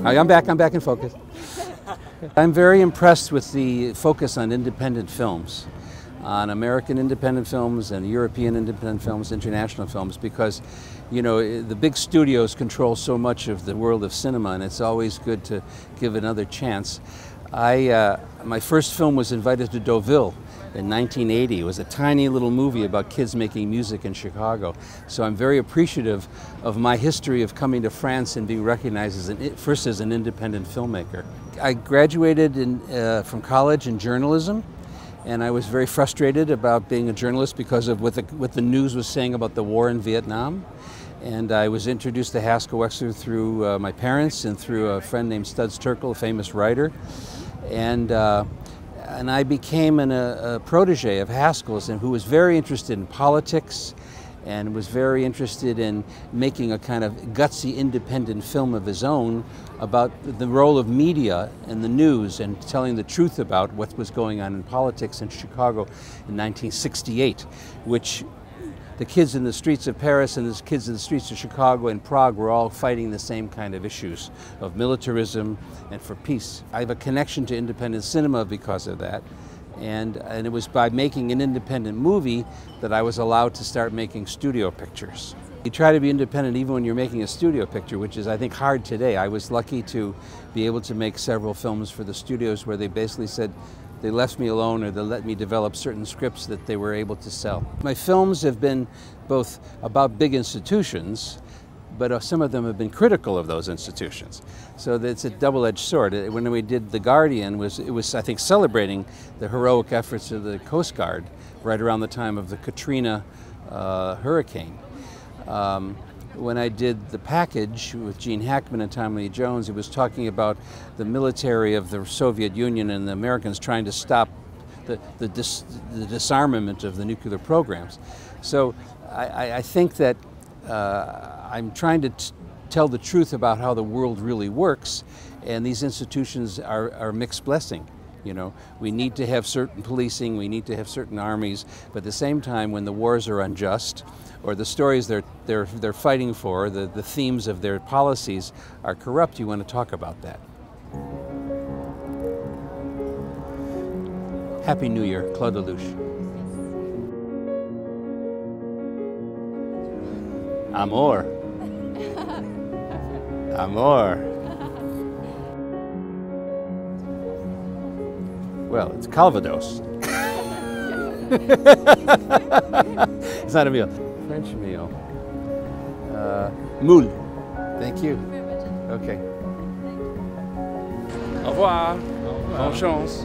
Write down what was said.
I'm back in focus. I'm very impressed with the focus on independent films, on American independent films and European independent films, international films, because, you know, the big studios control so much of the world of cinema, and it's always good to give another chance. My first film was invited to Deauville in 1980. It was a tiny little movie about kids making music in Chicago. So I'm very appreciative of my history of coming to France and being recognized as first as an independent filmmaker. I graduated from college in journalism, and I was very frustrated about being a journalist because of what the news was saying about the war in Vietnam. And I was introduced to Haskell Wexler through my parents and through a friend named Studs Terkel, a famous writer. And I became a protege of Haskell's, and who was very interested in politics and was very interested in making a kind of gutsy independent film of his own about the role of media and the news and telling the truth about what was going on in politics in Chicago in 1968, which the kids in the streets of Paris and the kids in the streets of Chicago and Prague were all fighting the same kind of issues of militarism and for peace. I have a connection to independent cinema because of that. And it was by making an independent movie that I was allowed to start making studio pictures. You try to be independent even when you're making a studio picture, which is, I think, hard today. I was lucky to be able to make several films for the studios where they basically said, they left me alone, or they let me develop certain scripts that they were able to sell. My films have been both about big institutions, but some of them have been critical of those institutions. So it's a double-edged sword. When we did The Guardian, it was, I think, celebrating the heroic efforts of the Coast Guard right around the time of the Katrina hurricane. When I did The Package with Gene Hackman and Tommy Lee Jones, it was talking about the military of the Soviet Union and the Americans trying to stop the disarmament of the nuclear programs. So I think that I'm trying to tell the truth about how the world really works, and these institutions are mixed blessing. You know, we need to have certain policing, we need to have certain armies, but at the same time, when the wars are unjust, or the stories they're fighting for, the themes of their policies are corrupt, you want to talk about that. Happy New Year, Claude Lelouch. Amor. Amor. Well, it's Calvados. It's not a meal. French meal. Moule. Thank you. Okay. Au revoir. Bonne chance.